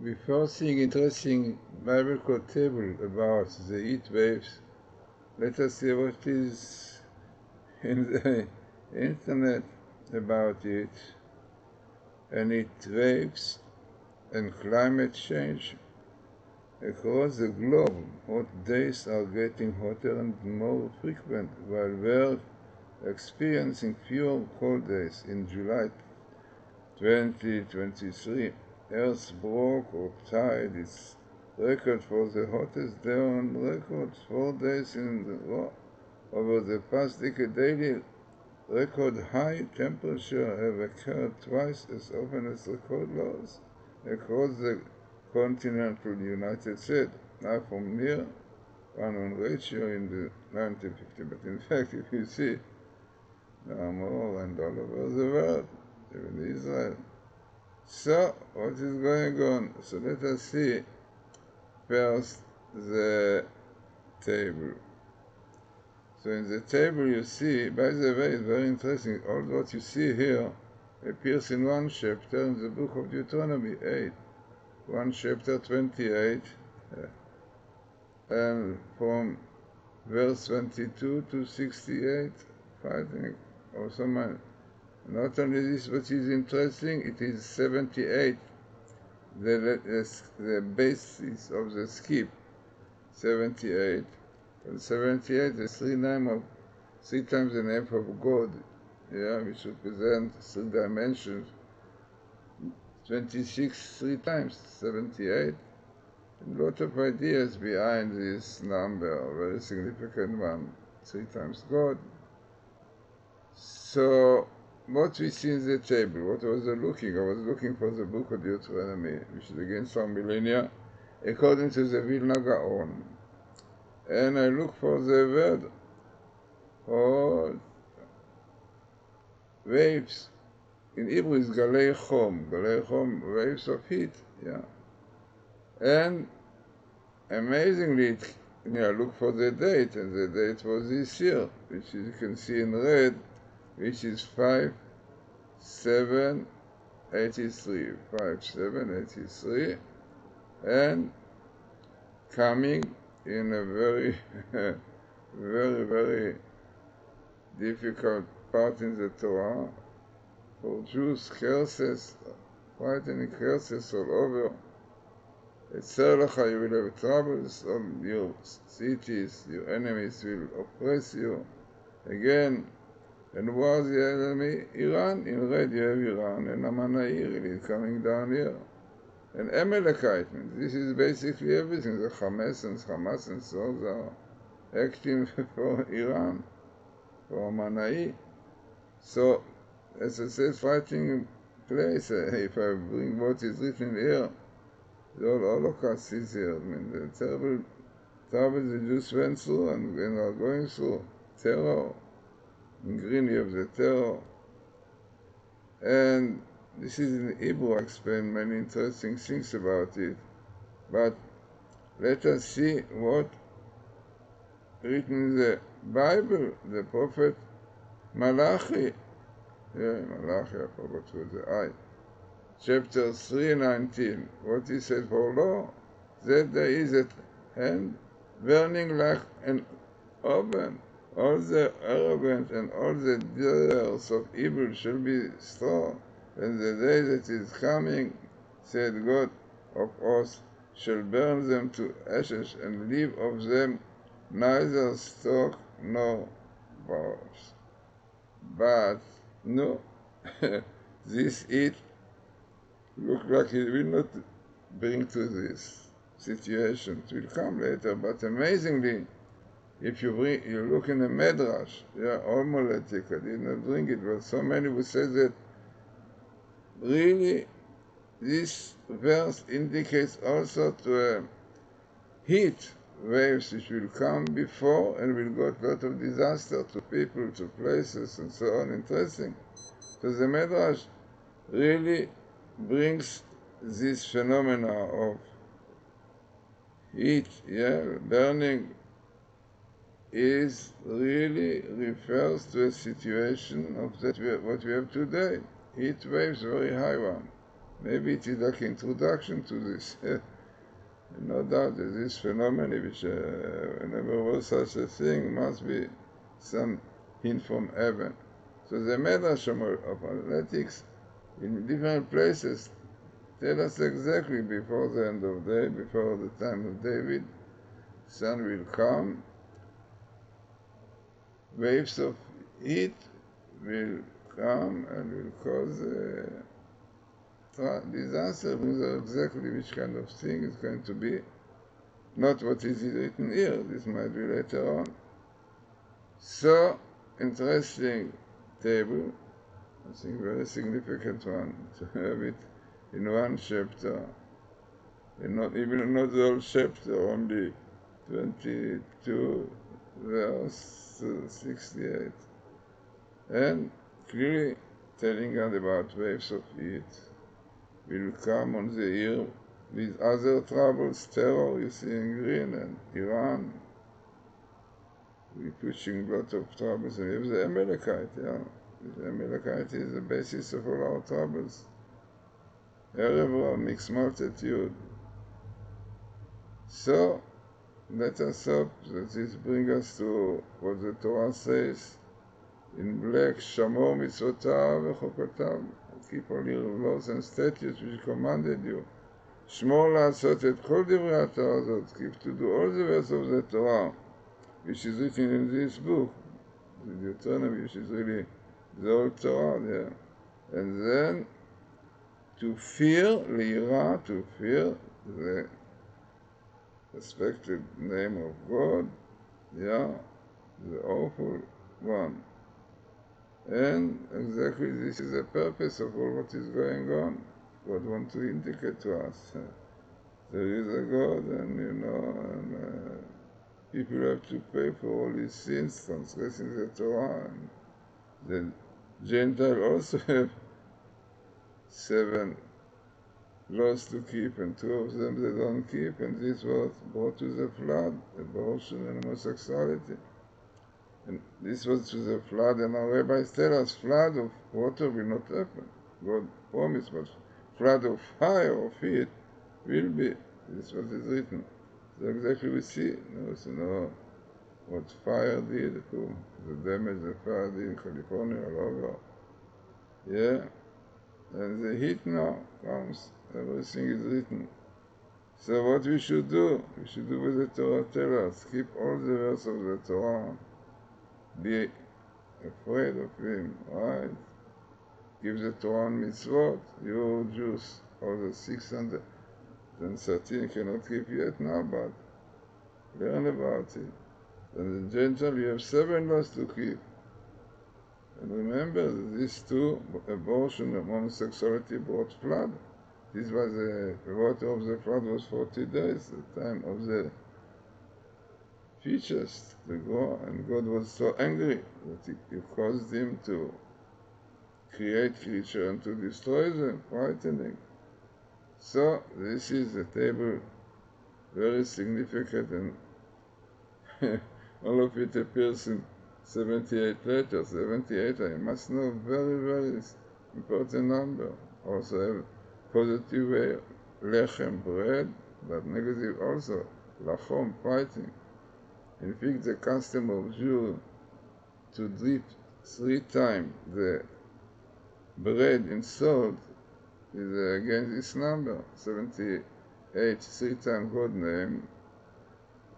Before seeing interesting biblical table about the heat waves, let us see what is in the internet about it and heat waves and climate change. Across the globe, hot days are getting hotter and more frequent, while we're experiencing fewer cold days. In July 2023, Earth broke or tied its record for the hottest day on record 4 days in a row. Over the past decade, daily record high temperature have occurred twice as often as record lows across the continental United States, now from near 1 ratio in the 1950. But in fact, if you see, there are more and all over the world, even Israel. So, what is going on? So let us see first the table. So in the table you see, by the way, it's very interesting, all what you see here appears in one chapter in the book of Deuteronomy 8, one chapter 28, and from verse 22 to 68, I think, or somewhere. Not only this, what is interesting, it is 78, the basis of the skip, 78. And 78 is three times the name of God, which represent 3 dimensions. 26 3 times, 78. And a lot of ideas behind this number, a very significant one, 3 times God. So, what we see in the table, what was I looking? I was looking for the book of Deuteronomy, which is again some millennia, according to the Vilna Gaon. And I look for the word or waves. In Hebrew is galei chom, waves of heat, And amazingly, I look for the date, and the date was this year, which you can see in red, which is 5783, 5783, and coming in a very, very, very difficult part in the Torah for Jews, curses, frightening curses all over. You will have troubles, all your cities, your enemies will oppress you. Again, and who was the enemy? Iran. In red you have Iran, and Amanair is coming down here. And Amalekite, this is basically everything. The Hamas and so are acting for Iran, for Manai. So, as I said, fighting place, if I bring what is written here, the whole Holocaust is here. The terrible trouble the Jews went through and are going through. Terror. In green you have the terror. And this is in Hebrew. I explain many interesting things about it. But let us see what written in the Bible, the prophet Malachi. Malachi, I forgot with the I. Chapter 3:19. What he said, for lo, that day is at hand, burning like an oven. All the arrogant and all the doers of evil shall be destroyed, and the day that is coming, said God of hosts, shall burn them to ashes, and leave of them neither stalk nor boughs. But no, this heat look like it will not bring to this situation. It will come later, but amazingly, if you look in the Medrash, homiletic, I did not bring it, but so many will say that really this verse indicates also to a heat waves which will come before and will cause a lot of disaster to people, to places, and so on. Interesting. So the Medrash really brings this phenomena of heat, burning, is really refers to a situation of what we have today. Heat waves, very high one. Maybe it is like introduction to this. No doubt that this phenomenon, which never was such a thing, must be some hint from heaven. So the Medrash of athletics in different places tell us exactly before the end of day, before the time of David, sun will come, waves of heat will come and will cause disaster. We know exactly which kind of thing is going to be, not what is written here. This might be later on. So interesting table, I think very significant one, to have it in one chapter, and not the whole chapter, only 22 verse 68, and clearly telling us about waves of heat will come on the year with other troubles, terror, you see in green, and Iran. We're pushing a lot of troubles, and we have the Amalekite, The Amalekite is the basis of all our troubles. Erev mixed multitude. So, let us hope that this brings us to what the Torah says in black, Shamor mitzvotav v'chokotav. Keep all your laws and statutes which commanded you. Shmor la'asot et kol divrei HaTorah הזאת. Keep to do all the words of the Torah, which is written in this book, the Deuteronomy, which is really the whole Torah there. And then to fear, Le'ira, to fear the respected name of God, the awful one. And exactly this is the purpose of all what is going on. God wants to indicate to us there is a God, and people have to pay for all these sins, transgressing the Torah. And the Gentiles also have 7 laws to keep, and 2 of them they don't keep, and this was brought to the flood, abortion and homosexuality. And this was to the flood, and our rabbis tell us flood of water will not happen. God promised, but flood of fire or heat will be. This is what is written. So exactly we see, what fire did, the damage the fire did in California all over. And the heat now comes, everything is written. So what we should do what the Torah tells us, keep all the verse of the Torah, be afraid of him, right? Give the Torah mitzvot, you Jews, all the 613 cannot keep yet now, but learn about it. And the Gentile, you have 7 laws to keep. And remember, these 2, abortion and homosexuality, brought flood. This was the water of the flood was 40 days, the time of the fishes to go, and God was so angry that he caused him to create creatures and to destroy them, frightening. So this is a table very significant, and all of it appears in 78 letters. 78, I must know, very, very important number. Also have positive way, lechem, bread, but negative also, lachom, fighting. In fact, the custom of Jew to dip 3 times the bread in salt is against this number, 78, 3 times God name,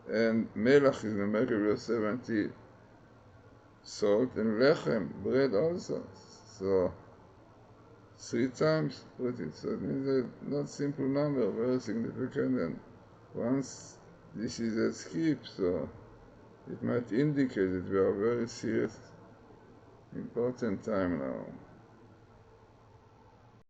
and melach is the mercury of 70 salt, and lechem, bread also. So 3 times put it. So it is a not simple number, very significant, and once this is a skip, so it might indicate that we are very serious, important time now.